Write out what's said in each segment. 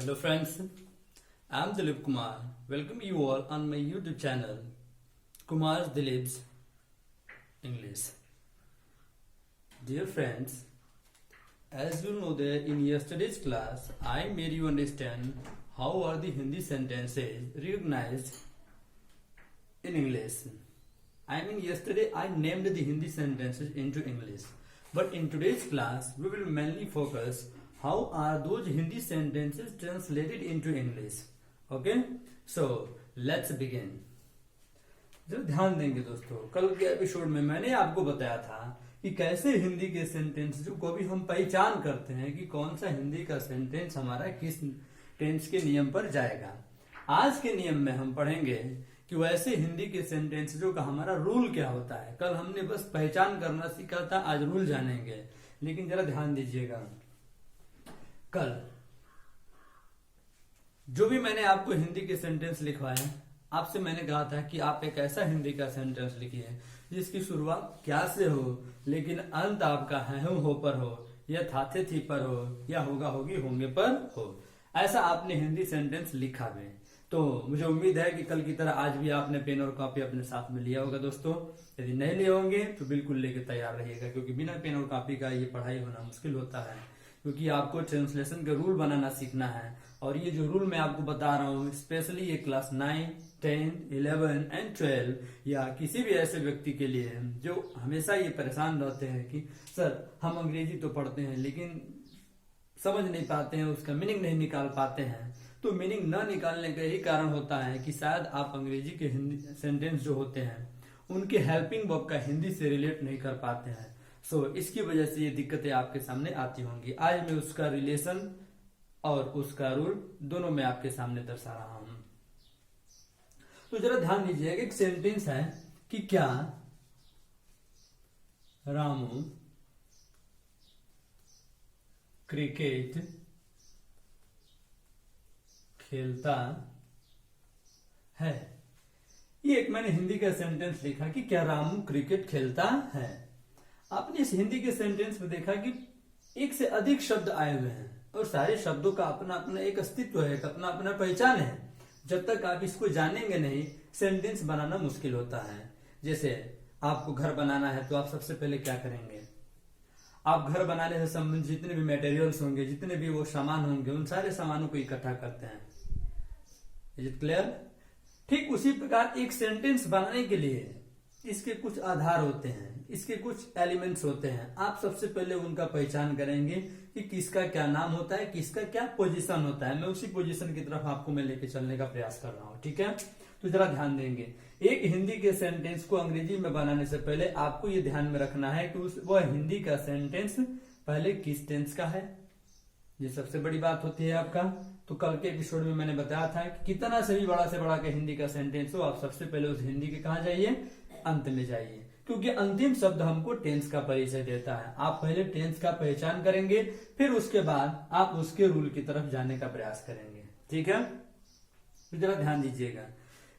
Hello friends, I am Dilip Kumar. Welcome you all on my YouTube channel, Kumar's Dilip's English. Dear friends, as you know that in yesterday's class, I made you understand how are the Hindi sentences recognized in English. Yesterday I named the Hindi sentences into English. But in today's class, we will mainly focus how are those Hindi sentences translated into English. Okay? So, let's begin. जरा ध्यान देंगे दोस्तों, कल के episode में मैंने आपको बताया था कि कैसे हिंदी के सेंटेंस को भी हम पहचान करते हैं कि कौन सा हिंदी का सेंटेंस हमारा किस टेंस के नियम पर जाएगा। आज के नियम में हम पढ़ेंगे कि वैसे हिंदी के सेंटेंसों का हमारा रूल क्या होता है। कल हमने बस पहचान करना सीखा था, आज रूल जानेंगे। लेकिन जरा ध्यान दीजिएगा, कल जो भी मैंने आपको हिंदी के सेंटेंस लिखवाए, आपसे मैंने कहा था कि आप एक ऐसा हिंदी का सेंटेंस लिखिए जिसकी शुरुआत क्या से हो लेकिन अंत आपका है हो पर हो, या था थे थी पर हो, या होगा होगी होंगे पर हो। ऐसा आपने हिंदी सेंटेंस लिखा है। तो मुझे उम्मीद है कि कल की तरह आज भी आपने पेन और कॉपी अपने साथ में लिया होगा दोस्तों। यदि नहीं लिए होंगे तो बिल्कुल लेके तैयार रहिएगा, क्योंकि बिना पेन और कॉपी का ये पढ़ाई होना मुश्किल होता है, क्योंकि आपको ट्रांसलेशन के रूल बनाना सीखना है। और ये जो रूल मैं आपको बता रहा हूँ, स्पेशली ये क्लास 9, 10, 11 एंड 12 या किसी भी ऐसे व्यक्ति के लिए है जो हमेशा ये परेशान रहते हैं कि सर हम अंग्रेजी तो पढ़ते हैं लेकिन समझ नहीं पाते हैं, उसका मीनिंग नहीं निकाल पाते हैं। तो मीनिंग न निकालने का यही कारण होता है कि शायद आप अंग्रेजी के हिंदी सेंटेंस जो होते हैं उनके हेल्पिंग वर्ब का हिंदी से रिलेट नहीं कर पाते हैं। सो इसकी वजह से ये दिक्कतें आपके सामने आती होंगी। आज मैं उसका रिलेशन और उसका रूल दोनों में आपके सामने दर्शा रहा हूं। तो जरा ध्यान दीजिएगा, एक सेंटेंस है कि क्या रामू क्रिकेट खेलता है। ये एक मैंने हिंदी का सेंटेंस लिखा कि क्या रामू क्रिकेट खेलता है। आपने इस हिंदी के सेंटेंस में देखा कि एक से अधिक शब्द आए हुए हैं और सारे शब्दों का अपना अपना एक अस्तित्व है, अपना अपना पहचान है। जब तक आप इसको जानेंगे नहीं, सेंटेंस बनाना मुश्किल होता है। जैसे आपको घर बनाना है तो आप सबसे पहले क्या करेंगे, आप घर बनाने से संबंधित जितने भी मटेरियल्स होंगे, जितने भी वो सामान होंगे, उन सारे सामानों को इकट्ठा करते हैं। Is it clear? ठीक उसी प्रकार एक सेंटेंस बनाने के लिए इसके कुछ आधार होते हैं, इसके कुछ एलिमेंट्स होते हैं। आप सबसे पहले उनका पहचान करेंगे कि किसका क्या नाम होता है, किसका क्या पोजीशन होता है। मैं उसी पोजीशन की तरफ आपको मैं लेके चलने का प्रयास कर रहा हूं, ठीक है? तो जरा ध्यान देंगे, एक हिंदी के सेंटेंस को अंग्रेजी में बनाने से पहले आपको ये ध्यान में रखना है कि वह हिंदी का सेंटेंस पहले किस टेंस का है। ये सबसे बड़ी बात होती है आपका। तो कल के एपिसोड में मैंने बताया था कि कितना से भी बड़ा के हिंदी का सेंटेंस हो, आप सबसे पहले उस हिंदी के कहा जाइए, अंत में जाइए, क्योंकि अंतिम शब्द हमको टेंस का परिचय देता है। आप पहले टेंस का पहचान करेंगे, फिर उसके बाद आप उसके रूल की तरफ जाने का प्रयास करेंगे, ठीक है? तो जरा ध्यान दीजिएगा,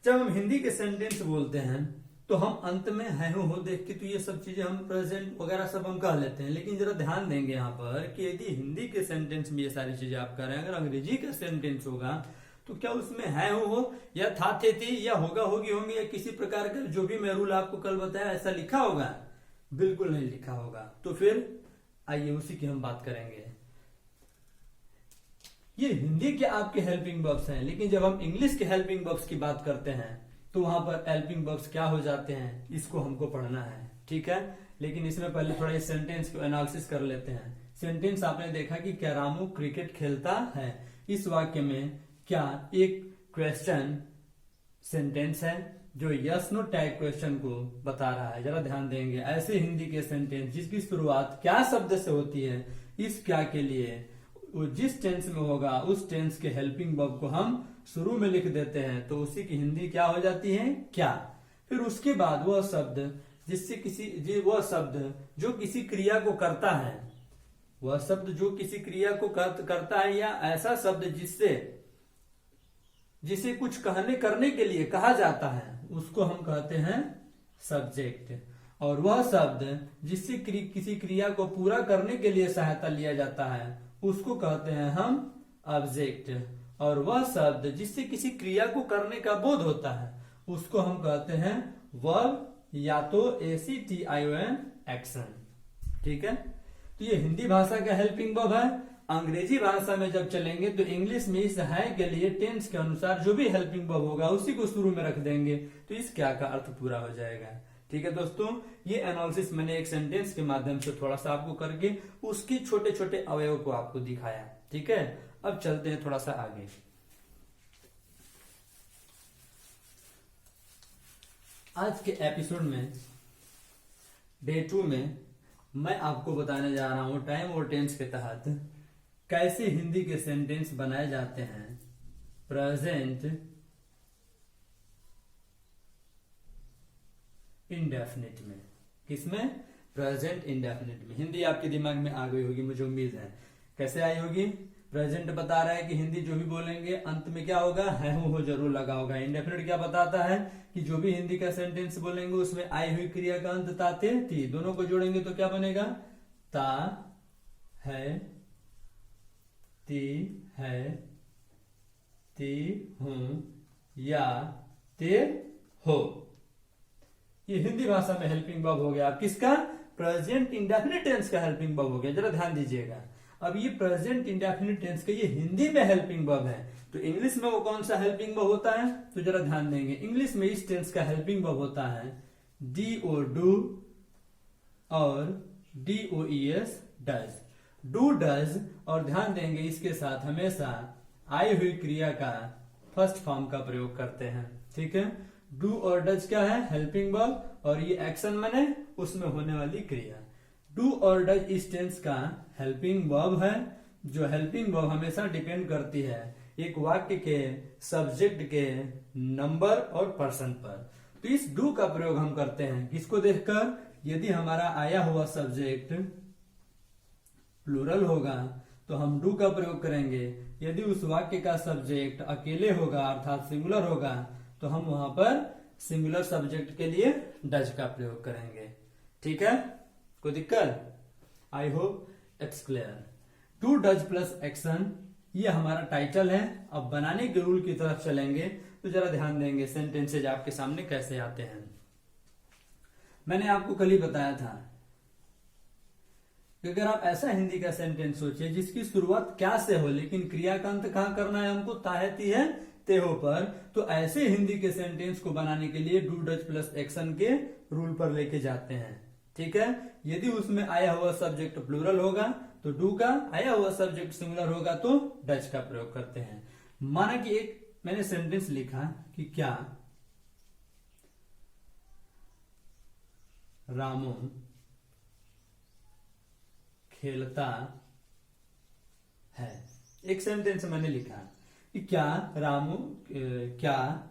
जब हम हिंदी के सेंटेंस बोलते हैं तो हम अंत में है हो देख के तो ये सब चीजें हम प्रेजेंट वगैरह सब हम कह लेते हैं। लेकिन जरा ध्यान देंगे यहाँ पर कि यदि हिंदी के सेंटेंस में ये सारी चीजें आप कर रहे हैं, अगर अंग्रेजी का सेंटेंस होगा तो क्या उसमें है हो या था थे थी या होगा होगी होंगे या किसी प्रकार का जो भी मैं रूल आपको कल बताया ऐसा लिखा होगा? बिल्कुल नहीं लिखा होगा। तो फिर आइए उसी की हम बात करेंगे। ये हिंदी के आपके हेल्पिंग वर्ब्स हैं, लेकिन जब हम इंग्लिश के हेल्पिंग वर्ब्स की बात करते हैं तो वहां पर हेल्पिंग वर्ब्स क्या हो जाते हैं, इसको हमको पढ़ना है, ठीक है? लेकिन इसमें पहले थोड़ा इस सेंटेंस को एनालिसिस कर लेते हैं। सेंटेंस आपने देखा कि क्या रामू क्रिकेट खेलता है। इस वाक्य में क्या एक क्वेश्चन सेंटेंस है जो यस नो टैग क्वेश्चन को बता रहा है। जरा ध्यान देंगे, ऐसे हिंदी के सेंटेंस जिसकी शुरुआत क्या शब्द से होती है, इस क्या के लिए वो जिस टेंस में होगा उस टेंस के हेल्पिंग वर्ब को हम शुरू में लिख देते हैं, तो उसी की हिंदी क्या हो जाती है, क्या। फिर उसके बाद वह शब्द वह शब्द जो किसी क्रिया को करता है, वह शब्द जो किसी क्रिया को करता है, या ऐसा शब्द जिसे कुछ कहने करने के लिए कहा जाता है, उसको हम कहते हैं सब्जेक्ट। और वह शब्द जिससे किसी क्रिया को पूरा करने के लिए सहायता लिया जाता है, उसको कहते हैं हम ऑब्जेक्ट, और वह शब्द जिससे किसी क्रिया को करने का बोध होता है उसको हम कहते हैं वर्ब, या तो ACTION एक्शन। ठीक है, तो ये हिंदी भाषा का हेल्पिंग वर्ब है। अंग्रेजी भाषा में जब चलेंगे तो इंग्लिश में इस है के लिए टेंस के अनुसार जो भी हेल्पिंग वर्ब होगा उसी को शुरू में रख देंगे, तो इस क्या का अर्थ पूरा हो जाएगा। ठीक है दोस्तों, ये एनालिसिस मैंने एक सेंटेंस के माध्यम से थोड़ा सा आपको करके उसके छोटे छोटे अवयव को आपको दिखाया। ठीक है, अब चलते हैं थोड़ा सा आगे। आज के एपिसोड में डे 2 में मैं आपको बताने जा रहा हूं टाइम और टेंस के तहत कैसे हिंदी के सेंटेंस बनाए जाते हैं प्रेजेंट इंडेफिनिट में। किसमें? प्रेजेंट इंडेफिनिट में। हिंदी आपके दिमाग में आ गई होगी, मुझे उम्मीद है। कैसे आई होगी? प्रेजेंट बता रहा है कि हिंदी जो भी बोलेंगे अंत में क्या होगा, है हो जरूर लगा होगा। इंडेफिनिट क्या बताता है कि जो भी हिंदी का सेंटेंस बोलेंगे उसमें आई हुई क्रिया का अंत ता, ते, ती, दोनों को जोड़ेंगे तो क्या बनेगा? ता, है, ती, है, ती, हूं, या, ते, हो। ये हिंदी भाषा में हेल्पिंग वर्ब हो गया। अब किसका? प्रेजेंट इंडेफिनिट टेंस का हेल्पिंग वर्ब हो गया। जरा ध्यान दीजिएगा, अब ये प्रेजेंट इंडेफिनिट टेंस का ये हिंदी में हेल्पिंग वर्ब है, तो इंग्लिश में वो कौन सा हेल्पिंग वर्ब होता है? तो जरा ध्यान देंगे, इंग्लिश में इस टेंस का हेल्पिंग वर्ब होता है DO डू और DOES डज। डू, डज, और ध्यान देंगे इसके साथ हमेशा आई हुई क्रिया का फर्स्ट फॉर्म का प्रयोग करते हैं। ठीक है, डू और डज क्या है? हेल्पिंग वर्ब, और ये एक्शन माने उसमें होने वाली क्रिया। डू और डज इस टेंस का हेल्पिंग वर्ब है, जो हेल्पिंग वर्ब हमेशा डिपेंड करती है एक वाक्य के सब्जेक्ट के नंबर और पर्सन पर। तो इस डू का प्रयोग हम करते हैं किसको देखकर? यदि हमारा आया हुआ सब्जेक्ट प्लूरल होगा तो हम डू का प्रयोग करेंगे। यदि उस वाक्य का सब्जेक्ट अकेले होगा अर्थात सिंगुलर होगा तो हम वहां पर सिंगुलर सब्जेक्ट के लिए डज का प्रयोग करेंगे। ठीक है, कोई दिक्कत? I hope it's clear. To does plus action, ये हमारा टाइटल है। अब बनाने के रूल की तरफ चलेंगे तो जरा ध्यान देंगे सेंटेंसेज आपके सामने कैसे आते हैं। मैंने आपको कल ही बताया था कि अगर आप ऐसा हिंदी का सेंटेंस सोचिए जिसकी शुरुआत क्या से हो लेकिन क्रिया का अंत कहां करना है हमको? ताहती है तेहो पर, तो ऐसे हिंदी के सेंटेंस को बनाने के लिए डू डज प्लस एक्शन के रूल पर लेके जाते हैं। ठीक है, यदि उसमें आया हुआ सब्जेक्ट प्लूरल होगा तो डू का, आया हुआ सब्जेक्ट सिंगुलर होगा तो डज का प्रयोग करते हैं। माना कि एक मैंने सेंटेंस लिखा कि क्या रामू खेलता है। एक सेंटेंस मैंने लिखा कि क्या रामू, क्या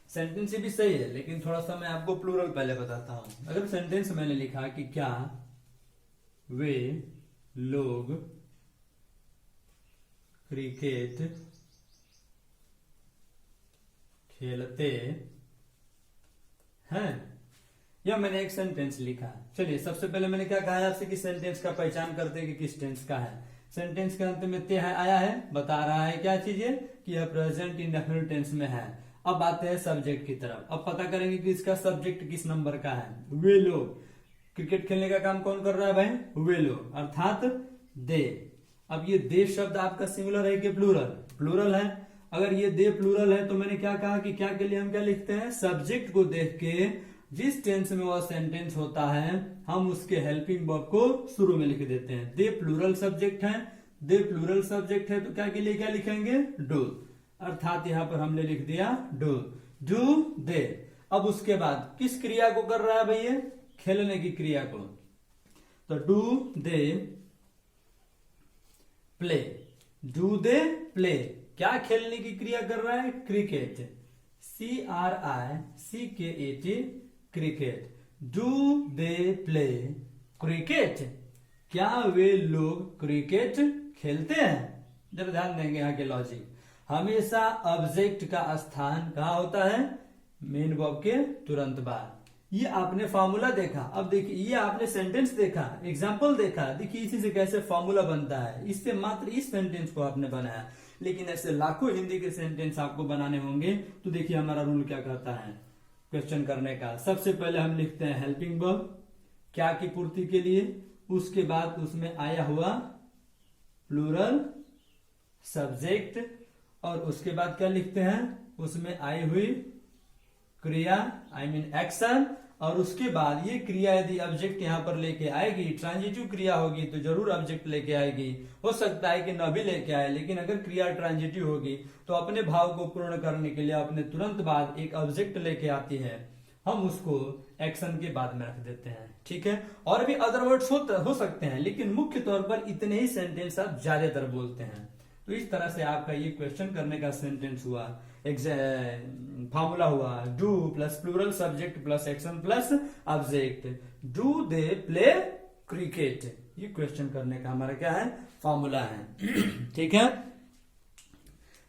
सेंटेंस भी सही है लेकिन थोड़ा सा मैं आपको प्लूरल पहले बताता हूं। अगर सेंटेंस मैंने लिखा कि क्या वे लोग क्रिकेट खेलते हैं, या मैंने एक सेंटेंस लिखा। चलिए सबसे पहले मैंने क्या कहा आपसे कि सेंटेंस का पहचान करते कि किस टेंस का है। सेंटेंस के अंत में ते है आया है, बता रहा है क्या चीज है कि यह प्रेजेंट इंडेफिनिट टेंस में है। अब आते हैं सब्जेक्ट की तरफ। अब पता करेंगे कि इसका सब्जेक्ट किस नंबर का है। वे लोग, क्रिकेट खेलने का काम कौन कर रहा है भाई? वे लोग, अर्थात दे। अब ये दे शब्द आपका सिंगुलर है कि प्लूरल? प्लूरल है। अगर ये दे प्लूरल है तो मैंने क्या कहा कि क्या के लिए हम क्या लिखते हैं? सब्जेक्ट को देख के जिस टेंस में वह सेंटेंस होता है हम उसके हेल्पिंग वर्ब को शुरू में लिख देते हैं। दे प्लूरल सब्जेक्ट है, दे प्लूरल सब्जेक्ट है तो क्या के लिए क्या लिखेंगे? डू, अर्थात यहां पर हमने लिख दिया डू, डू दे। अब उसके बाद किस क्रिया को कर रहा है भैया? खेलने की क्रिया को, तो do they play, do they play. क्या खेलने की क्रिया कर रहा है? Cricket, CRICKET, cricket. Do they play cricket, क्या वे लोग क्रिकेट खेलते हैं? जरा ध्यान देंगे यहाँ के लॉजिक। हमेशा ऑब्जेक्ट का स्थान कहाँ होता है? मेन वर्ब के तुरंत बाद। ये आपने फॉर्मूला देखा, अब देखिए ये आपने सेंटेंस देखा, एग्जाम्पल देखा, देखिए इसी से कैसे फॉर्मूला बनता है, इससे मात्र इस सेंटेंस को आपने बनाया। लेकिन ऐसे लाखों हिंदी के सेंटेंस आपको बनाने होंगे। तो देखिए हमारा रूल क्या कहता है क्वेश्चन करने का। सबसे पहले हम लिखते हैं हेल्पिंग वर्ब, क्या की पूर्ति के लिए, उसके बाद उसमें आया हुआ प्लूरल सब्जेक्ट, और उसके बाद क्या लिखते हैं, उसमें आई हुई क्रिया आई मीन एक्शन, और उसके बाद ये क्रिया यदि ऑब्जेक्ट यहां पर लेके आएगी, ट्रांजिटिव क्रिया होगी तो जरूर ऑब्जेक्ट लेके आएगी। हो सकता है कि न भी लेके आए, लेकिन अगर क्रिया ट्रांजिटिव होगी तो अपने भाव को पूर्ण करने के लिए अपने तुरंत बाद एक ऑब्जेक्ट लेके आती है, हम उसको एक्शन के बाद में रख देते हैं। ठीक है, और भी अदर वर्ड्स हो सकते हैं, लेकिन मुख्य तौर पर इतने ही सेंटेंस आप ज्यादातर बोलते हैं। तो इस तरह से आपका ये क्वेश्चन करने का सेंटेंस हुआ, फॉर्मूला हुआ do plus plural subject plus action plus object, do they play cricket. ये क्वेश्चन करने का हमारा क्या है, फॉर्मूला है। ठीक है,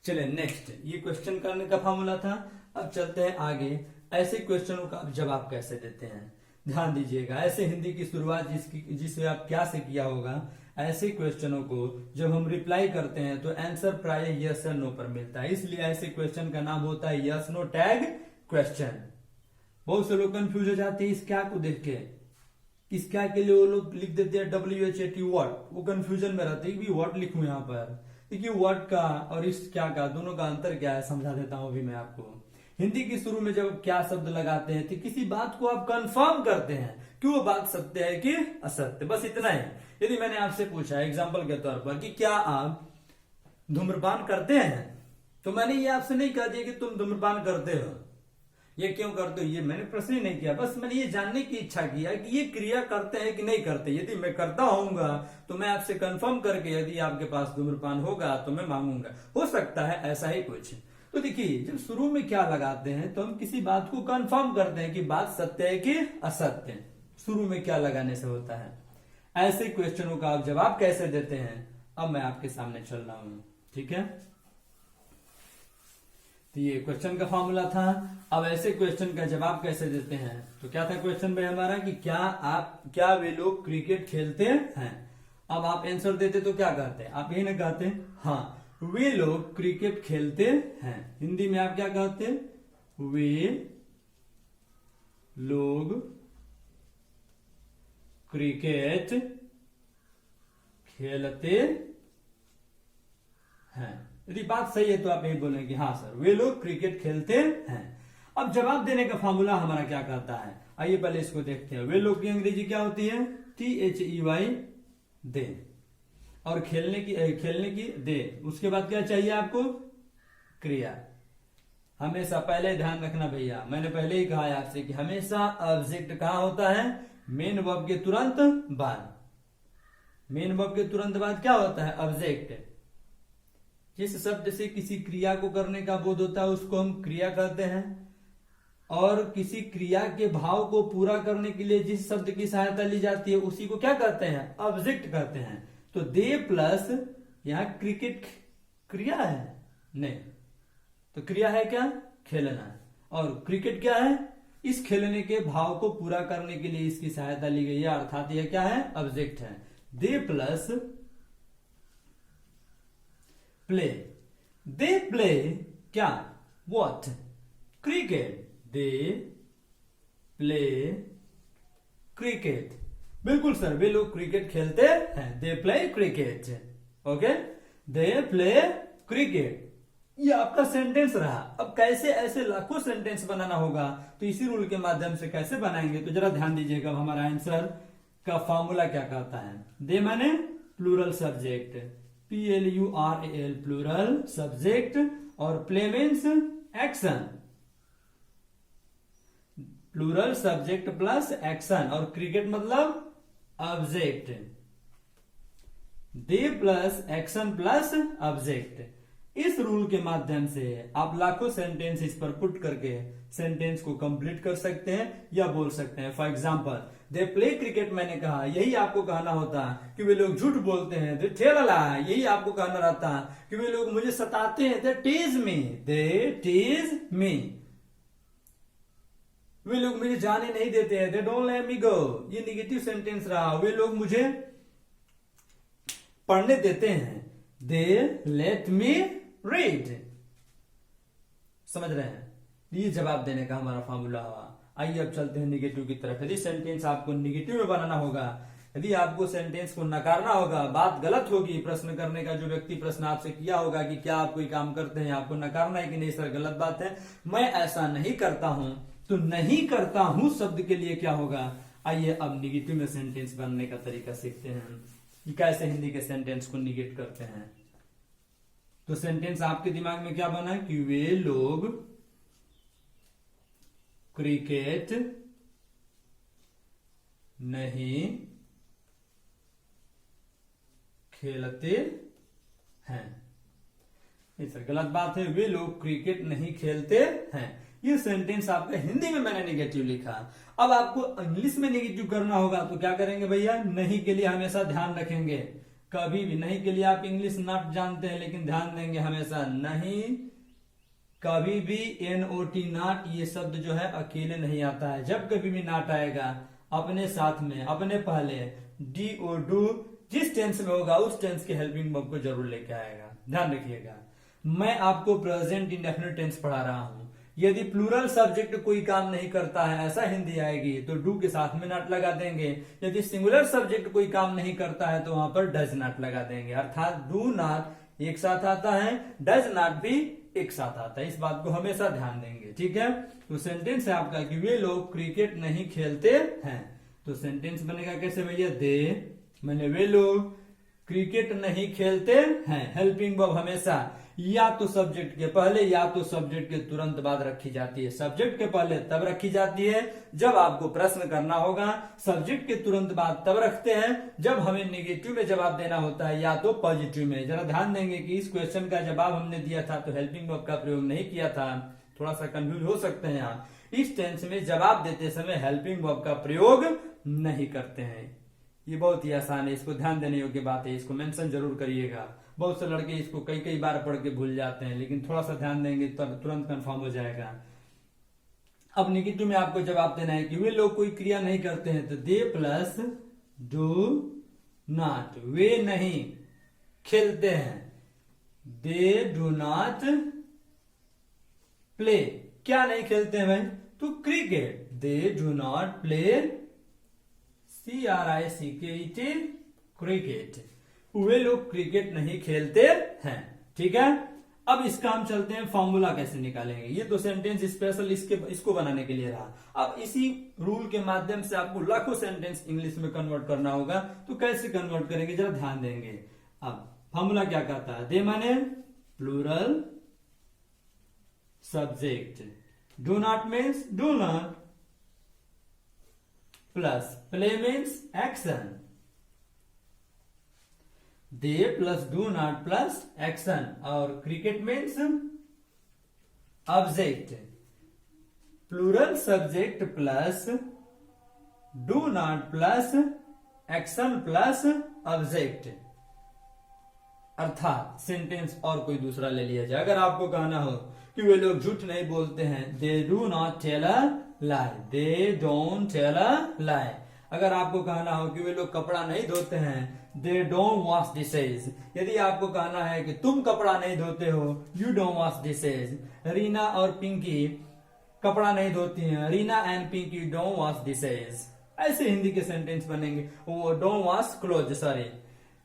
चलिए नेक्स्ट, ये क्वेश्चन करने का फॉर्मूला था। अब चलते हैं आगे, ऐसे क्वेश्चनों का आप जवाब कैसे देते हैं। ध्यान दीजिएगा, ऐसे हिंदी की शुरुआत जिसे आप क्या से किया होगा, ऐसे क्वेश्चनों को जब हम रिप्लाई करते हैं तो आंसर प्राय यस या नो पर मिलता है, इसलिए ऐसे क्वेश्चन का नाम होता है यस नो टैग क्वेश्चन। बहुत से लोग कंफ्यूज हो जाते हैं इस क्या को देख के, इस क्या के लिए वो लोग लिख देते हैं WHAT व्हाट, वो कंफ्यूजन में रहते हैं कि व्हाट लिखूं यहाँ पर। देखिए व्हाट का और इस क्या का दोनों का अंतर क्या है समझा देता हूं अभी मैं आपको। हिंदी की शुरू में जब क्या शब्द लगाते हैं तो किसी बात को आप कंफर्म करते हैं कि वो बात सत्य है कि असत्य, बस इतना ही। यदि मैंने आपसे पूछा एग्जाम्पल के तौर पर कि क्या आप धूम्रपान करते हैं, तो मैंने ये आपसे नहीं कह दिया कि तुम धूम्रपान करते हो, ये क्यों करते हो, ये मैंने प्रश्न ही नहीं किया, बस मैंने ये जानने की इच्छा किया कि ये क्रिया करते हैं कि नहीं करते। यदि मैं करता होऊंगा तो मैं आपसे कंफर्म करके यदि आपके पास धूम्रपान होगा तो मैं मांगूंगा, हो सकता है ऐसा ही कुछ। तो देखिए जब शुरू में क्या लगाते हैं तो हम किसी बात को कंफर्म करते हैं कि बात सत्य है कि असत्य, शुरू में क्या लगाने से होता है। ऐसे क्वेश्चनों का आप जवाब कैसे देते हैं, अब मैं आपके सामने चल रहा हूं। ठीक है, तो ये क्वेश्चन का फॉर्मूला था। अब ऐसे क्वेश्चन का जवाब कैसे देते हैं, तो क्या था क्वेश्चन में हमारा कि क्या वे लोग क्रिकेट खेलते हैं। अब आप आंसर देते तो क्या कहते हैं, आप ये ना कहते हाँ वे लोग क्रिकेट खेलते हैं। हिंदी में आप क्या कहते हैं, वे लोग क्रिकेट खेलते हैं। यदि बात सही है तो आप यही बोलेंगे हाँ सर वे लोग क्रिकेट खेलते हैं। अब जवाब देने का फॉर्मूला हमारा क्या कहता है, आइए पहले इसको देखते हैं। वे लोग की अंग्रेजी क्या होती है, THEY दे, और खेलने की दे, उसके बाद क्या चाहिए आपको, क्रिया। हमेशा पहले ध्यान रखना भैया, मैंने पहले ही कहा है आपसे कि हमेशा ऑब्जेक्ट कहां होता है, मेन वर्ब के तुरंत बाद। मेन वर्ब के तुरंत बाद क्या होता है, ऑब्जेक्ट। जिस शब्द से किसी क्रिया को करने का बोध होता है उसको हम क्रिया कहते हैं, और किसी क्रिया के भाव को पूरा करने के लिए जिस शब्द की सहायता ली जाती है उसी को क्या कहते हैं, ऑब्जेक्ट कहते हैं। तो दे प्लस यहां क्रिकेट क्रिया है नहीं, तो क्रिया है क्या, खेलना, और क्रिकेट क्या है, इस खेलने के भाव को पूरा करने के लिए इसकी सहायता ली गई है, अर्थात यह क्या है, ऑब्जेक्ट है। दे प्लस प्ले, दे प्ले क्या, what, cricket, they play cricket. बिल्कुल सर, वे लोग क्रिकेट खेलते हैं, दे प्ले क्रिकेट। ओके, दे प्ले क्रिकेट, ये आपका सेंटेंस रहा। अब कैसे ऐसे लाखों सेंटेंस बनाना होगा, तो इसी रूल के माध्यम से कैसे बनाएंगे, तो जरा ध्यान दीजिएगा। हमारा आंसर का फॉर्मूला क्या कहता है, दे माने plural subject, PLURAL plural subject, और play means action, plural subject plus action, और क्रिकेट मतलब object. They plus action plus object. इस रूल के माध्यम से आप लाखों सेंटेंस इस पर पुट करके सेंटेंस को कंप्लीट कर सकते हैं या बोल सकते हैं। For example, they play cricket, मैंने कहा, यही आपको कहना होता कि वे लोग झूठ बोलते हैं, दे टेल अ लाई, यही आपको कहना रहता कि वे लोग मुझे सताते हैं, दे टीज मी, दे टीज मी। वे लोग मुझे जाने नहीं देते हैं, दे डोंट लेट मी गो, ये निगेटिव सेंटेंस रहा। वे लोग मुझे पढ़ने देते हैं, दे लेट मी रीड। समझ रहे हैं? ये जवाब देने का हमारा फॉर्मूला हुआ। आइए अब चलते हैं निगेटिव की तरफ। यदि सेंटेंस आपको निगेटिव में बनाना होगा, यदि आपको सेंटेंस को नकारना होगा, बात गलत होगी, प्रश्न करने का जो व्यक्ति प्रश्न आपसे किया होगा कि क्या आप कोई काम करते हैं, आपको नकारना है कि नहीं सर गलत बात है, मैं ऐसा नहीं करता हूं, तो नहीं करता हूं शब्द के लिए क्या होगा। आइए अब निगेटिव में सेंटेंस बनने का तरीका सीखते हैं कि कैसे हिंदी के सेंटेंस को निगेट करते हैं। तो सेंटेंस आपके दिमाग में क्या बना कि वे लोग क्रिकेट नहीं खेलते हैं। ये सर गलत बात है, वे लोग क्रिकेट नहीं खेलते हैं। ये सेंटेंस आपका हिंदी में मैंने नेगेटिव लिखा। अब आपको इंग्लिश में नेगेटिव करना होगा तो क्या करेंगे भैया, नहीं के लिए हमेशा ध्यान रखेंगे। कभी भी नहीं के लिए आप इंग्लिश नॉट जानते हैं, लेकिन ध्यान देंगे हमेशा नहीं, कभी भी NOT नॉट, ये शब्द जो है अकेले नहीं आता है। जब कभी भी नॉट आएगा अपने साथ में, अपने पहले DO डू, जिस टेंस में होगा उस टेंस के हेल्पिंग वर्ब को जरूर लेके आएगा। ध्यान रखिएगा, मैं आपको प्रेजेंट इंडेफिनिट टेंस पढ़ा रहा हूं। यदि प्लूरल सब्जेक्ट कोई काम नहीं करता है ऐसा हिंदी आएगी तो डू के साथ में नॉट लगा देंगे। यदि सिंगुलर सब्जेक्ट कोई काम नहीं करता है तो वहां पर डज नॉट लगा देंगे। अर्थात डू नॉट एक साथ आता है, डज नॉट भी एक साथ आता है। इस बात को हमेशा ध्यान देंगे, ठीक है। तो सेंटेंस है आपका कि वे लोग क्रिकेट नहीं खेलते हैं। तो सेंटेंस बनेगा कैसे भैया, दे मैंने वे लोग क्रिकेट नहीं खेलते हैं। हेल्पिंग वर्ब हमेशा या तो सब्जेक्ट के पहले या तो सब्जेक्ट के तुरंत बाद रखी जाती है। सब्जेक्ट के पहले तब रखी जाती है जब आपको प्रश्न करना होगा, सब्जेक्ट के तुरंत बाद तब रखते हैं जब हमें नेगेटिव में जवाब देना होता है या तो पॉजिटिव में। जरा ध्यान देंगे कि इस क्वेश्चन का जवाब हमने दिया था तो हेल्पिंग वर्ब का प्रयोग नहीं किया था। थोड़ा सा कंफ्यूज हो सकते हैं आप। इस टेंस में जवाब देते समय हेल्पिंग वर्ब का प्रयोग नहीं करते हैं। ये बहुत ही आसान है, इसको ध्यान देने योग्य बात है, इसको मेंशन जरूर करिएगा। बहुत से लड़के इसको कई कई बार पढ़ के भूल जाते हैं, लेकिन थोड़ा सा ध्यान देंगे तो तुरंत कंफर्म हो जाएगा। अब निगेटिव में आपको जवाब देना है कि वे लोग कोई क्रिया नहीं करते हैं, तो दे प्लस डू नॉट, वे नहीं खेलते हैं, दे डू नॉट प्ले, क्या नहीं खेलते हैं भाई, तो cricket, they do not play CRICKET cricket, वे लोग क्रिकेट नहीं खेलते हैं, ठीक है। अब इसका हम चलते हैं फॉर्मूला कैसे निकालेंगे। ये तो सेंटेंस स्पेशल इसको बनाने के लिए रहा। अब इसी रूल के माध्यम से आपको लाखों सेंटेंस इंग्लिश में कन्वर्ट करना होगा। तो कैसे कन्वर्ट करेंगे जरा ध्यान देंगे। अब फॉर्मूला क्या कहता है, दे माने plural subject, do not means do not, plus play means action, they plus do not plus action, और cricket means object, plural subject plus do not plus action plus object. अर्थात sentence और कोई दूसरा ले लिया जाए। अगर आपको कहना हो कि वे लोग झूठ नहीं बोलते हैं, they do not tell a lie, they don't tell a lie. अगर आपको कहना हो कि वे लोग कपड़ा नहीं धोते हैं, दे डोंट वॉश डिशेज। यदि आपको कहना है कि तुम कपड़ा नहीं धोते हो, you don't wash dishes. Reena और पिंकी कपड़ा नहीं धोती हैं, Reena and Pinky don't wash dishes. ऐसे हिंदी के सेंटेंस बनेंगे। वो don't wash cloth, sorry,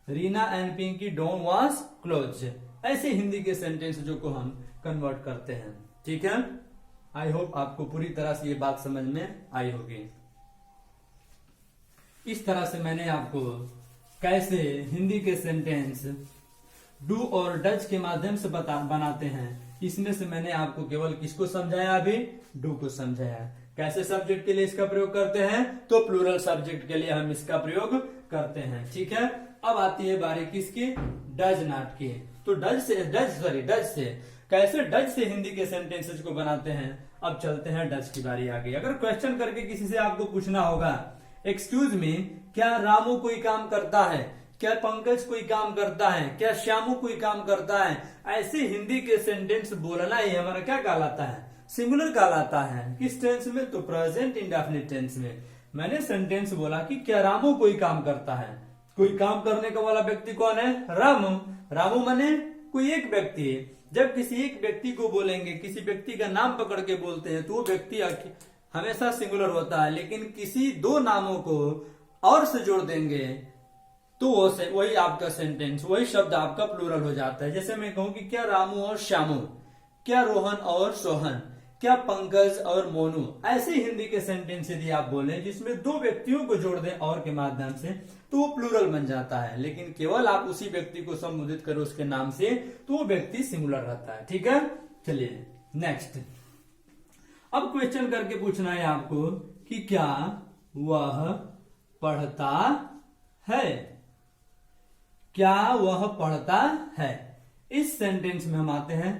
Reena and Pinky don't wash clothes. ऐसे हिंदी के सेंटेंस जो को हम कन्वर्ट करते हैं, ठीक है। आई होप आपको पूरी तरह से ये बात समझ में आई होगी। इस तरह से मैंने आपको कैसे हिंदी के सेंटेंस डू और डज के माध्यम से बनाते हैं, इसमें से मैंने आपको केवल किसको समझाया, अभी डू को समझाया। कैसे सब्जेक्ट के लिए इसका प्रयोग करते हैं, तो प्लूरल सब्जेक्ट के लिए हम इसका प्रयोग करते हैं, ठीक है। अब आती है बारी किसकी, डज नॉट की। तो डज से कैसे डज से हिंदी के सेंटेंसेस को बनाते हैं। अब चलते हैं डज की बारी आगे। अगर क्वेश्चन करके किसी से आपको पूछना होगा, एक्सक्यूज मी, क्या रामू कोई काम करता है, क्या पंकज कोई काम करता है, क्या श्यामू कोई काम करता है, ऐसे हिंदी के सेंटेंस बोलना ही हमारा क्या कहलाता है, सिंगुलर कहलाता है। किस टेंस में? तो प्रेजेंट इंडेफिनिट टेंस में। मैंने सेंटेंस बोला कि क्या रामू कोई काम करता है। कोई काम करने का वाला व्यक्ति कौन है? रामू। रामू माने कोई एक व्यक्ति है। जब किसी एक व्यक्ति को बोलेंगे, किसी व्यक्ति का नाम पकड़ के बोलते हैं, तो वो व्यक्ति हमेशा सिंगुलर होता है। लेकिन किसी दो नामों को और से जोड़ देंगे तो वही आपका सेंटेंस, वही शब्द आपका प्लूरल हो जाता है। जैसे मैं कहूं कि क्या रामू और श्यामू, क्या रोहन और सोहन, क्या पंकज और मोनू। ऐसे हिंदी के सेंटेंस यदि आप बोले जिसमें दो व्यक्तियों को जोड़ दें और के माध्यम से, तो वो प्लूरल बन जाता है। लेकिन केवल आप उसी व्यक्ति को संबोधित करो उसके नाम से, तो वो व्यक्ति सिंगुलर रहता है। ठीक है, चलिए नेक्स्ट। अब क्वेश्चन करके पूछना है आपको कि क्या वह पढ़ता है। क्या वह पढ़ता है। इस सेंटेंस में हम आते हैं।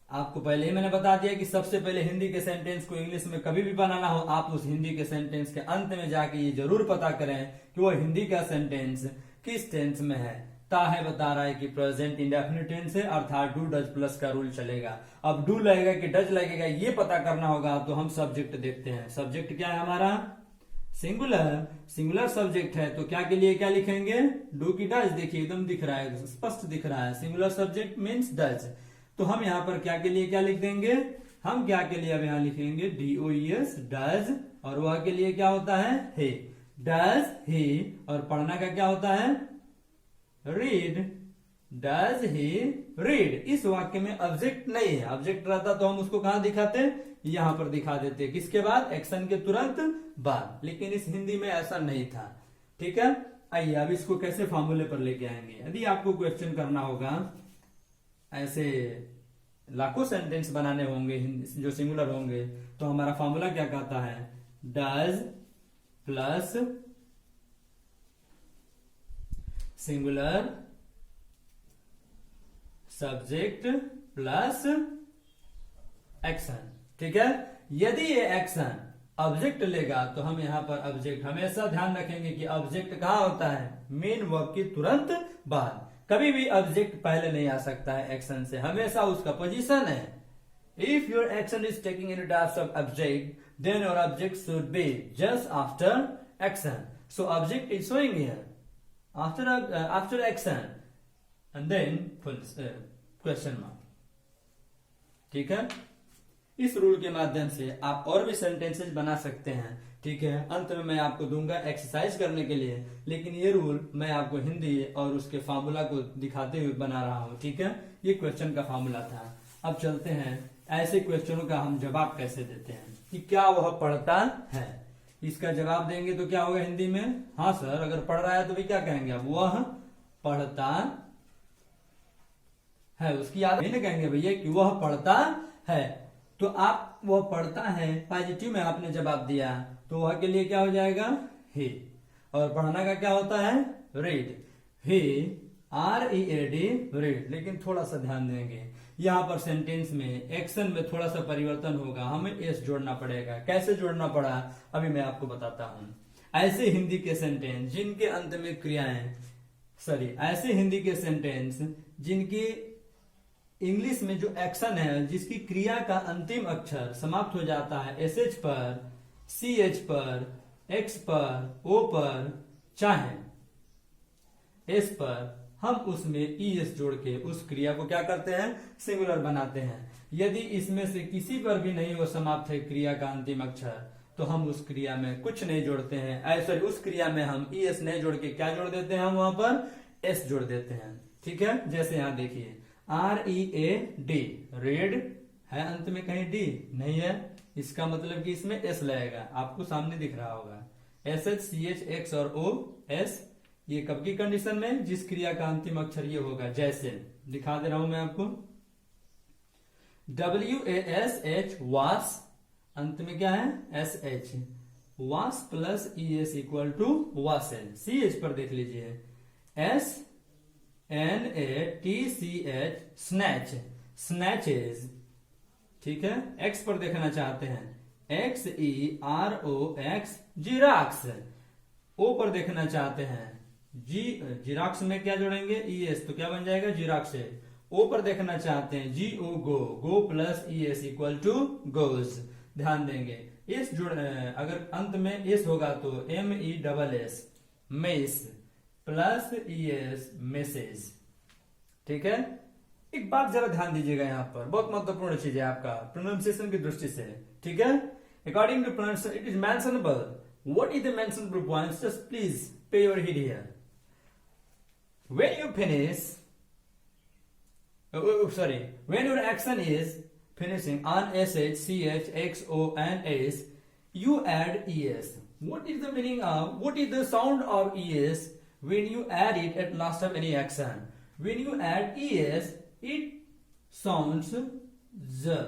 आपको पहले ही मैंने बता दिया कि सबसे पहले हिंदी के सेंटेंस को इंग्लिश में कभी भी बनाना हो, आप उस हिंदी के सेंटेंस के अंत में जाके ये जरूर पता करें कि वो हिंदी का सेंटेंस किस टेंस में है। ता है बता रहा है कि प्रेजेंट इंडेफिनिट टेंस है, अर्थात डू डज प्लस का रूल चलेगा। अब डू लगेगा कि डज लगेगा ये पता करना होगा, तो हम सब्जेक्ट देखते हैं। सब्जेक्ट क्या है हमारा? सिंगुलर। सिंगुलर सब्जेक्ट है तो क्या के लिए क्या लिखेंगे? डू की डज। देखिए एकदम दिख रहा है, स्पष्ट दिख रहा है। Singular subject means does. तो हम यहाँ पर क्या के लिए क्या लिख देंगे? हम क्या के लिए अब यहाँ लिखेंगे? DOES does. और वह के लिए क्या होता है? हे। Does he. और पढ़ना का क्या होता है? रीड। Does he read. इस वाक्य में ऑब्जेक्ट नहीं है। ऑब्जेक्ट रहता तो हम उसको कहां दिखाते? यहां पर दिखा देते। किसके बाद? एक्शन के तुरंत बाद। लेकिन इस हिंदी में ऐसा नहीं था। ठीक है, आइए अब इसको कैसे फॉर्मूले पर लेके आएंगे। यदि आपको क्वेश्चन करना होगा, ऐसे लाखों सेंटेंस बनाने होंगे जो सिंगुलर होंगे, तो हमारा फॉर्मूला क्या कहता है? Does plus singular subject plus action. ठीक है, यदि ये एक्शन ऑब्जेक्ट लेगा तो हम यहाँ पर ऑब्जेक्ट हमेशा ध्यान रखेंगे कि ऑब्जेक्ट कहाँ होता है? मेन वर्ब के तुरंत बाद। कभी भी ऑब्जेक्ट पहले नहीं आ सकता है एक्शन से, हमेशा उसका पोजीशन है। If your action is taking in types of object, then your object should be just after action. So object is showing here after action and then question mark. ठीक है, इस रूल के माध्यम से आप और भी सेंटेंसेस बना सकते हैं। ठीक है, अंत में मैं आपको दूंगा एक्सरसाइज करने के लिए, लेकिन ये रूल मैं आपको हिंदी और उसके फार्मूला को दिखाते हुए बना रहा हूं। ठीक है, ये क्वेश्चन का फार्मूला था। अब चलते हैं ऐसे क्वेश्चनों का हम जवाब कैसे देते हैं कि क्या वह पढ़ता है। इसका जवाब देंगे तो क्या होगा हिंदी में? हाँ सर, अगर पढ़ रहा है तो भी क्या कहेंगे? अब वह पढ़ता है, उसकी याद नहीं कहेंगे भैया कि वह पढ़ता है। तो आप वह पढ़ता है पॉजिटिव में आपने जवाब दिया, तो वह के लिए क्या हो जाएगा? he। और पढ़ना का क्या होता है? read। he READ read। लेकिन थोड़ा सा ध्यान देंगे, यहाँ पर सेंटेंस में एक्शन में थोड़ा सा परिवर्तन होगा, हमें एस जोड़ना पड़ेगा। कैसे जोड़ना पड़ा अभी मैं आपको बताता हूँ। ऐसे हिंदी के सेंटेंस जिनके अंत में क्रियाएं, ऐसे हिंदी के सेंटेंस जिनकी इंग्लिश में जो एक्शन है, जिसकी क्रिया का अंतिम अक्षर समाप्त हो जाता है SH पर, CH पर, X पर, O पर, चाहे S पर, हम उसमें ES जोड़ के उस क्रिया को क्या करते हैं? सिंगुलर बनाते हैं। यदि इसमें से किसी पर भी नहीं हो समाप्त है क्रिया का अंतिम अक्षर, तो हम उस क्रिया में कुछ नहीं जोड़ते हैं। सॉरी, उस क्रिया में हम ES नहीं जोड़ के क्या जोड़ देते हैं? हम वहां पर S जोड़ देते हैं। ठीक है, जैसे यहां देखिए READ रेड है, अंत में कहीं D नहीं है, इसका मतलब कि इसमें S लगेगा। आपको सामने दिख रहा होगा SH CH X और O S। ये कब की कंडीशन में? जिस क्रिया का अंतिम अक्षर ये होगा। जैसे दिखा दे रहा हूं मैं आपको, WASH वास, अंत में क्या है? SH। Was plus ES equal to वासेल। CH पर देख लीजिए SNATCH स्नैच, स्नैचेज। ठीक है, X पर देखना चाहते हैं XEROX जिराक्स। O पर देखना चाहते हैं जिराक्स में क्या जोड़ेंगे? ES, तो क्या बन जाएगा? जिराक्स। ओ पर देखना चाहते हैं, G O go, go plus E S equal to goes. ध्यान देंगे एस जुड़, अगर अंत में एस होगा तो m e double s, mess plus ई एस, मैसेज। ठीक है, एक बात जरा ध्यान दीजिएगा, यहाँ पर बहुत महत्वपूर्ण चीज है आपका प्रोनाउंसिएशन की दृष्टि से। ठीक है, according to pronunciation it is mentionable. What is the mentionable points? Just please pay your heed here. When you finish, when your action is finishing on sh, ch, x, o, and s, you add es. What is the meaning of? What is the sound of es when you add it at last of any action? When you add es, it sounds z,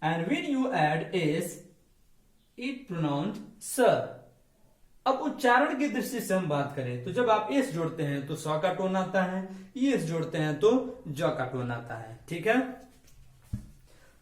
and when you add s, it pronounced s. अब उच्चारण की दृष्टि से हम बात करें तो जब आप एस जोड़ते हैं तो स का टोन आता है, ईएस जोड़ते हैं तो ज का टोन आता है। ठीक है,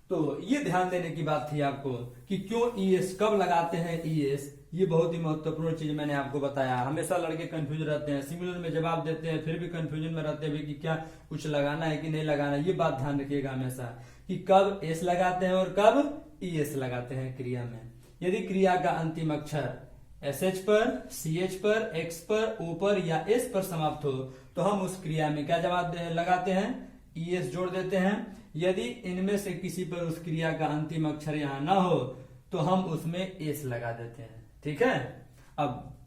तो ये ध्यान देने की बात थी आपको कि क्यों ईएस, कब लगाते हैं ईएस, ये बहुत ही महत्वपूर्ण चीज मैंने आपको बताया। हमेशा लड़के कंफ्यूज रहते हैं, सिंगुलर में जवाब देते हैं फिर भी कंफ्यूजन में रहते हैं कि क्या कुछ लगाना है कि नहीं लगाना। ये बात ध्यान रखिएगा हमेशा कि कब एस लगाते हैं और कब ईएस लगाते हैं क्रिया में। यदि क्रिया का अंतिम अक्षर एसएच पर, सीएच पर, एक्स पर, ओ पर या एस पर समाप्त हो तो हम उस क्रिया में क्या जवाब लगाते हैं? ईएस जोड़ देते हैं। यदि इनमें से किसी पर उस क्रिया का अंतिम अक्षर यहां ना हो तो हम उसमें एस लगा देते हैं। ठीक है, अब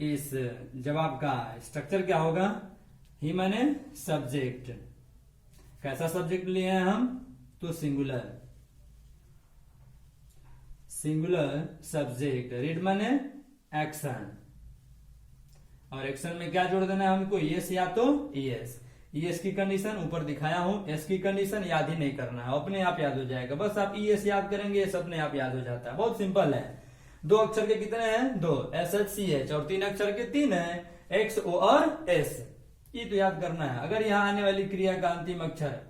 इस जवाब का स्ट्रक्चर क्या होगा? ही माने सब्जेक्ट। कैसा सब्जेक्ट लिए हैं हम? तो सिंगुलर, सिंगुलर सब्जेक्ट। रीड माने एक्शन, और एक्शन में क्या जोड़ देना है हमको? यस या तो ईएस। ईएस की कंडीशन ऊपर दिखाया हूं, एस की कंडीशन याद ही नहीं करना है, अपने आप याद हो जाएगा। बस आप ईएस याद करेंगे, एस अपने आप याद हो जाता है। बहुत सिंपल है। दो अक्षर के कितने हैं? दो, एस एच सी एच, और तीन अक्षर के तीन है, एक्स ओ और एस। ये तो याद करना है। अगर यहाँ आने वाली क्रिया का अंतिम अक्षर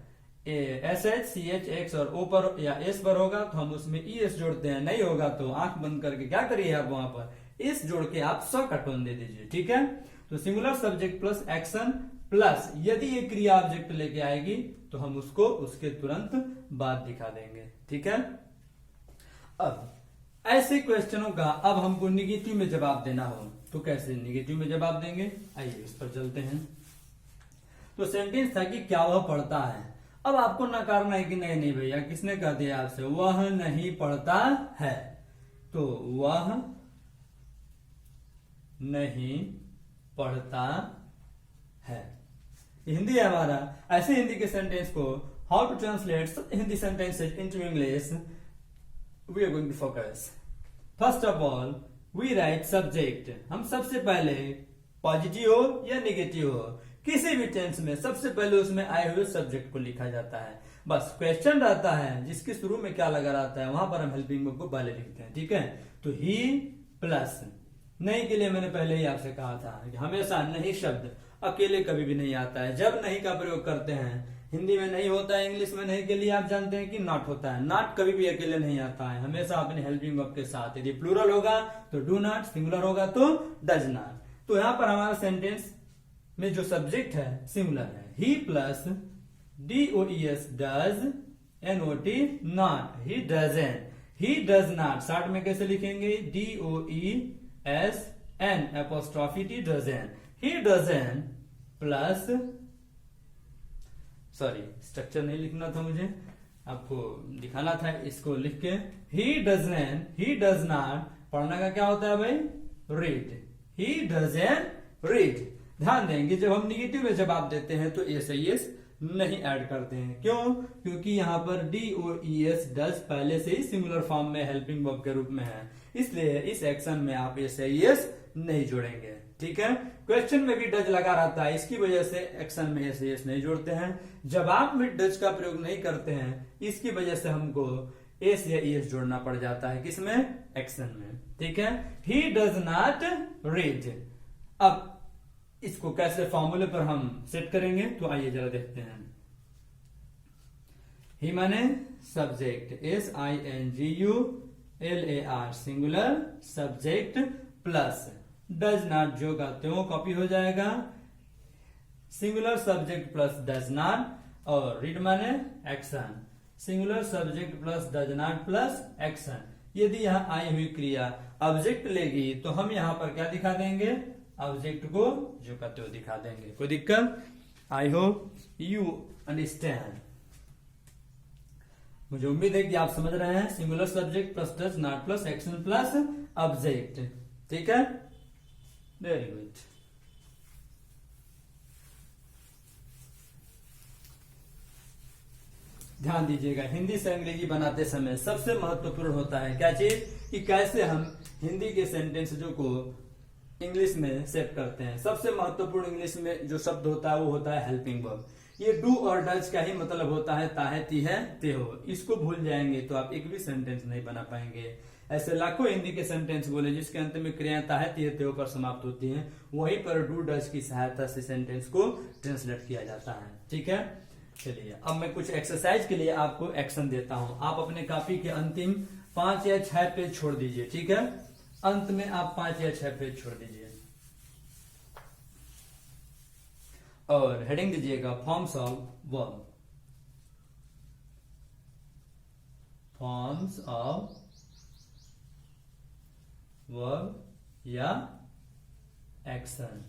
s h, c h, x और ओ पर या एस पर होगा तो हम उसमें ई एस जोड़ते हैं। नहीं होगा तो आंख बंद करके क्या करिए आप वहां पर एस जोड़ के आप स का टोन दे दीजिए। ठीक है, तो singular subject plus action plus यदि ये क्रिया ऑब्जेक्ट लेके आएगी तो हम उसको उसके तुरंत बाद दिखा देंगे। ठीक है, अब ऐसे क्वेश्चनों का अब हमको निगेटिव में जवाब देना हो तो कैसे निगेटिव में जवाब देंगे? आइए इस पर चलते हैं। तो सेंटेंस था कि क्या वह पढ़ता है। अब आपको नकारना है कि नहीं नहीं भैया, किसने कह दिया आपसे? वह नहीं पढ़ता है, तो वह नहीं पढ़ता है। ये हिंदी है हमारा। ऐसे हिंदी के सेंटेंस को how to translate Hindi sentences into English we are going to focus. First of all we write subject. हम सबसे पहले पॉजिटिव हो या निगेटिव हो किसी भी टेंस में सबसे पहले उसमें आए हुए सब्जेक्ट को लिखा जाता है। बस क्वेश्चन रहता है जिसके शुरू में क्या लगा रहता है वहां पर हम हेल्पिंग वर्ब को पहले लिखते हैं। ठीक है, तो ही प्लस नहीं के लिए मैंने पहले ही आपसे कहा था कि हमेशा नहीं शब्द अकेले कभी भी नहीं आता है। जब नहीं का प्रयोग करते हैं, हिंदी में नहीं होता है, इंग्लिश में नहीं के लिए आप जानते हैं कि नॉट होता है। नॉट कभी भी अकेले नहीं आता है, हमेशा अपने हेल्पिंग वर्ब के साथ। यदि प्लूरल होगा तो डू नॉट, सिंगुलर होगा तो डज नॉट। तो यहाँ पर हमारा सेंटेंस में जो सब्जेक्ट है सिंगुलर है। He plus DOES does, NOT not, he doesn't, he does not. Short में कैसे लिखेंगे? DOESN apostrophe T doesn't, he doesn't plus, sorry structure नहीं लिखना था मुझे, आपको दिखाना था इसको लिख के। ही डजंट, ही डज नॉट पढ़ना का क्या होता है भाई? Read, he doesn't read. ध्यान देंगे जब हम निगेटिव में जवाब देते हैं तो एस नहीं ऐड करते हैं। क्यों? क्योंकि यहाँ पर DOES डज पहले से ही सिंगुलर फॉर्म में हेल्पिंग वर्ब के रूप में है, इसलिए इस एक्शन में आप एस नहीं जोड़ेंगे। ठीक है, क्वेश्चन में भी डज लगा रहता है, इसकी वजह से एक्शन में एस नहीं जोड़ते हैं। जवाब में डज का प्रयोग नहीं करते हैं, इसकी वजह से हमको एस या ईएस जोड़ना पड़ जाता है। किसमें? एक्शन में। ठीक है, ही डज नॉट रीड। अब इसको कैसे फॉर्मूले पर हम सेट करेंगे तो आइए जरा देखते हैं। ही माने subject, SINGULAR singular subject plus does not जो का त्यों कॉपी हो जाएगा, singular subject plus does not, और रीड माने action, singular subject plus does not plus action. यदि यहाँ आई हुई क्रिया ऑब्जेक्ट लेगी तो हम यहाँ पर क्या दिखा देंगे, ऑब्जेक्ट को जो कहते हो दिखा देंगे। कोई दिक्कत? I hope you understand. मुझे उम्मीद है कि आप समझ रहे हैं। Singular subject plus does not plus action plus object, ठीक है, वेरी गुड। ध्यान दीजिएगा, हिंदी से अंग्रेजी बनाते समय सबसे महत्वपूर्ण होता है क्या चीज, कि कैसे हम हिंदी के सेंटेंस को इंग्लिश में सेट करते हैं। सबसे महत्वपूर्ण इंग्लिश में जो शब्द होता है वो होता है हेल्पिंग वर्ब। ये डू और डज का ही मतलब होता है ताहे ती है ते हो। इसको भूल जाएंगे तो आप एक भी सेंटेंस नहीं बना पाएंगे। ऐसे लाखों हिंदी के सेंटेंस बोले जिसके अंत में क्रियाएं ताहे ती है ते हो पर समाप्त होती हैं, वहीं पर डू डज की सहायता से सेंटेंस को ट्रांसलेट किया जाता है, ठीक है। चलिए अब मैं कुछ एक्सरसाइज के लिए आपको एक्शन देता हूं। आप अपने कॉपी के अंतिम 5 या 6 पेज छोड़ दीजिए, ठीक है। अंत में आप 5 या 6 पेज छोड़ दीजिए और हेडिंग दीजिएगा forms of verb, forms of verb या एक्शन,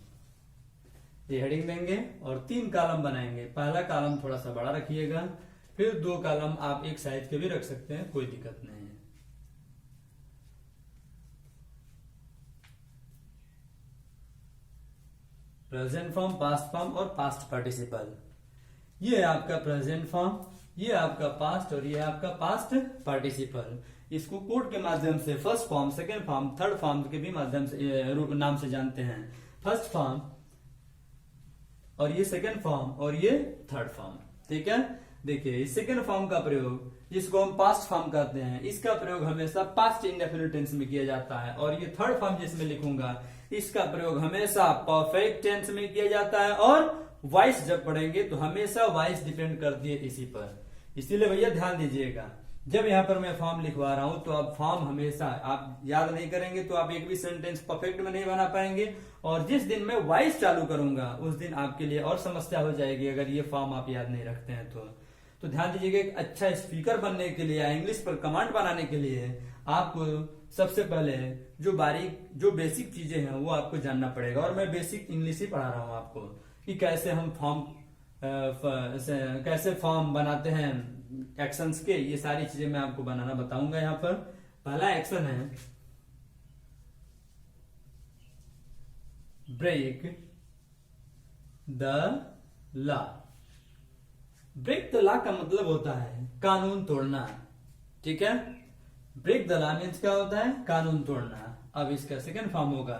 ये हेडिंग देंगे और 3 कॉलम बनाएंगे। पहला कॉलम थोड़ा सा बड़ा रखिएगा, फिर 2 कॉलम आप एक साइज के भी रख सकते हैं, कोई दिक्कत नहीं है। प्रेजेंट फॉर्म, पास्ट फॉर्म और पास्ट पार्टिसिपल। ये है आपका प्रेजेंट फॉर्म, ये आपका पास्ट और ये आपका पास्ट पार्टिसिपल। इसको कोड के माध्यम से first form, second form, third form के भी माध्यम से नाम से जानते हैं। फर्स्ट फॉर्म और ये सेकेंड फॉर्म और ये थर्ड फॉर्म, ठीक है। देखिए सेकेंड फॉर्म का प्रयोग जिसको हम पास्ट फॉर्म कहते हैं, इसका प्रयोग हमेशा पास्ट इंडेफिनिट टेंस में किया जाता है। और ये थर्ड फॉर्म जिसमें लिखूंगा इसका प्रयोग हमेशा परफेक्ट टेंस में किया जाता है। और वॉइस जब पढ़ेंगे तो हमेशा वॉइस डिपेंड करती है इसी पर। इसीलिए भैया ध्यान दीजिएगा, जब यहाँ पर मैं फॉर्म लिखवा रहा हूं तो आप फॉर्म हमेशा आप याद नहीं करेंगे तो आप एक भी सेंटेंस परफेक्ट में नहीं बना पाएंगे। और जिस दिन मैं वॉइस चालू करूंगा उस दिन आपके लिए और समस्या हो जाएगी अगर ये फॉर्म आप याद नहीं रखते हैं तो ध्यान दीजिएगा, एक अच्छा स्पीकर बनने के लिए या इंग्लिश पर कमांड बनाने के लिए आपको सबसे पहले जो बेसिक चीजें हैं वो आपको जानना पड़ेगा। और मैं बेसिक इंग्लिश ही पढ़ा रहा हूं आपको कि कैसे हम कैसे फॉर्म बनाते हैं एक्शंस के, ये सारी चीजें मैं आपको बनाना बताऊंगा। यहाँ पर पहला एक्शन है break the law. Break the law का मतलब होता है कानून तोड़ना, ठीक है। ब्रेक द लॉ मीन्स क्या होता है, कानून तोड़ना। अब इसका सेकंड फॉर्म होगा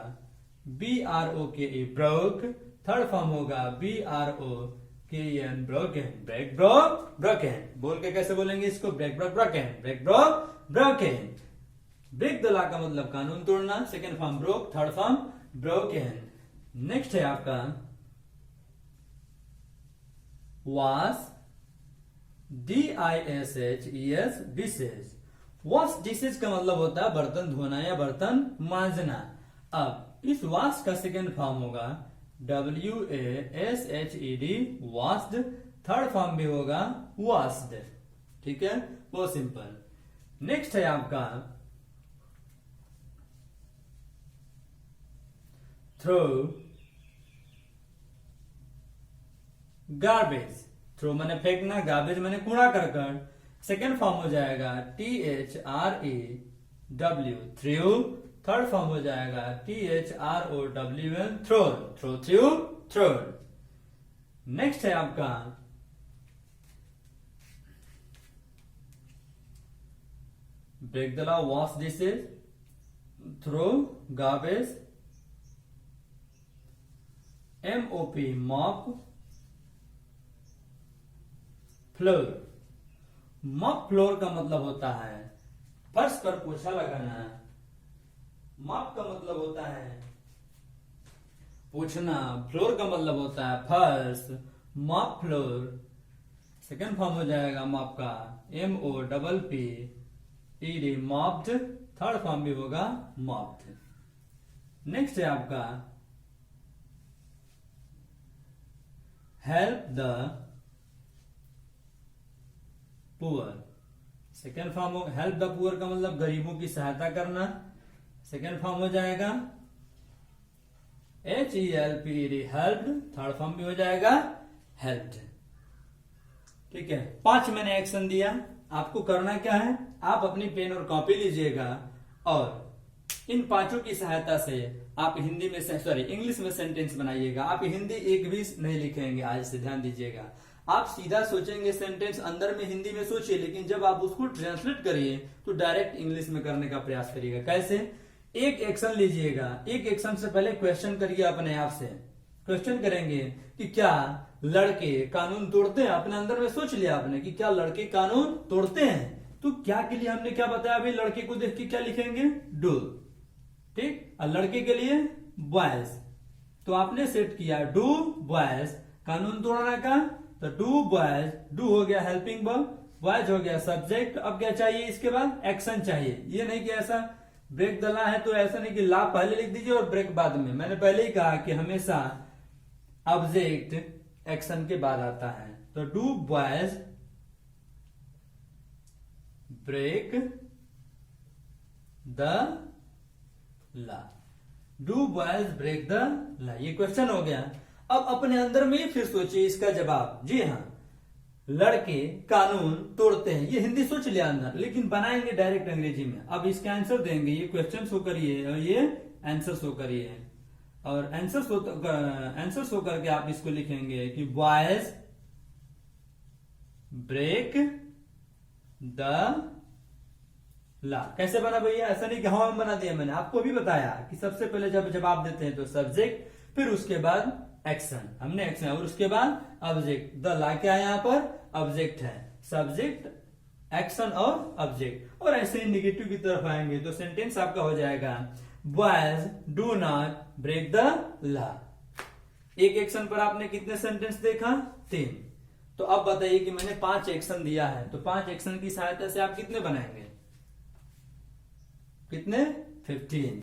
BROKE ब्रोक, थर्ड फॉर्म होगा BROKEN broken, break broke broken. बोल के कैसे बोलेंगे इसको, break broke broken, break broke broken. Break the law का मतलब कानून तोड़ना, second form broke, third form broken. Next है आपका wash, DISHES dishes. Wash dishes का मतलब होता है बर्तन धोना या बर्तन मांजना। अब इस वॉश का सेकेंड फॉर्म होगा WASHED वॉश्ड, थर्ड फॉर्म भी होगा वॉश्ड, ठीक है, वो सिंपल। नेक्स्ट है आपका थ्रो गार्बेज। थ्रो मैंने फेंकना, गार्बेज मैंने कूड़ा करकट। सेकेंड फॉर्म हो जाएगा THREW थ्रू, थर्ड फॉर्म हो जाएगा THROWN thrown, throw threw thrown. Next है आपका break the law, wash dishes, throw garbage, MOP mop, floor. Mop floor का मतलब होता है फर्श पर पोछा लगाना। मॉप का मतलब होता है पोछना, फ्लोर का मतलब होता है फर्श, मॉप फ्लोर। सेकंड फॉर्म हो जाएगा मॉप का MOPPED मॉप्ड, थर्ड फॉर्म भी होगा मॉप्ड। नेक्स्ट है आपका help the poor. Second form हो हेल्प द पुअर का मतलब गरीबों की सहायता करना। सेकेंड फॉर्म हो जाएगा HELPED हेल्प्ड। थर्ड फॉर्म भी हो जाएगा हेल्प्ड। ठीक है, 5 मैंने एक्शन दिया। आपको करना क्या है, आप अपनी पेन और कॉपी लीजिएगा और इन 5 की सहायता से आप हिंदी में इंग्लिश में सेंटेंस बनाइएगा। आप हिंदी एक भी नहीं लिखेंगे आज से, ध्यान दीजिएगा। आप सीधा सोचेंगे सेंटेंस, अंदर में हिंदी में सोचिए, लेकिन जब आप उसको ट्रांसलेट करिए तो डायरेक्ट इंग्लिश में करने का प्रयास करिएगा। कैसे? एक एक्शन लीजिएगा, एक एक्शन से पहले क्वेश्चन करिए अपने आप से। क्वेश्चन करेंगे कि क्या लड़के कानून तोड़ते हैं? अपने अंदर में सोच लिया आपने कि क्या लड़के कानून तोड़ते हैं, तो क्या के लिए हमने क्या बताया अभी? लड़के को देख के क्या लिखेंगे? डू। ठीक, और लड़के के लिए बॉयज। तो आपने सेट किया डू बॉयज, कानून तोड़ने का, तो डू बॉयज, डू हो गया हेल्पिंग वर्ब, बॉयज हो गया सब्जेक्ट। अब क्या चाहिए इसके बाद? एक्शन चाहिए। ये नहीं कि ऐसा ब्रेक द ला है तो ऐसा नहीं कि ला पहले लिख दीजिए और ब्रेक बाद में। मैंने पहले ही कहा कि हमेशा ऑब्जेक्ट एक्शन के बाद आता है। तो do boys break the law, do boys break the law, ये क्वेश्चन हो गया। अब अपने अंदर में ही फिर सोचिए इसका जवाब। जी हाँ, लड़के कानून तोड़ते हैं, ये हिंदी सोच लिया अंदर, लेकिन बनाएंगे डायरेक्ट अंग्रेजी में। अब इसका आंसर देंगे, ये क्वेश्चन शो करिए और ये आंसर शो करिए, और आंसर शो करके आप इसको लिखेंगे कि बॉयज ब्रेक द ला। कैसे बना भैया? ऐसा नहीं कि हवा में बना दिया, मैंने आपको भी बताया कि सबसे पहले जब जवाब देते हैं तो सब्जेक्ट, फिर उसके बाद एक्शन, हमने एक्शन, और उसके बाद ऑब्जेक्ट। द ला क्या है यहाँ पर? ऑब्जेक्ट है, सब्जेक्ट एक्शन और ऑब्जेक्ट। और ऐसे ही निगेटिव की तरफ आएंगे तो सेंटेंस आपका हो जाएगा boys do not break the law. एक एक्शन पर आपने कितने सेंटेंस देखा? 3। तो अब बताइए कि मैंने 5 एक्शन दिया है, तो 5 एक्शन की सहायता से आप कितने बनाएंगे? कितने? 15।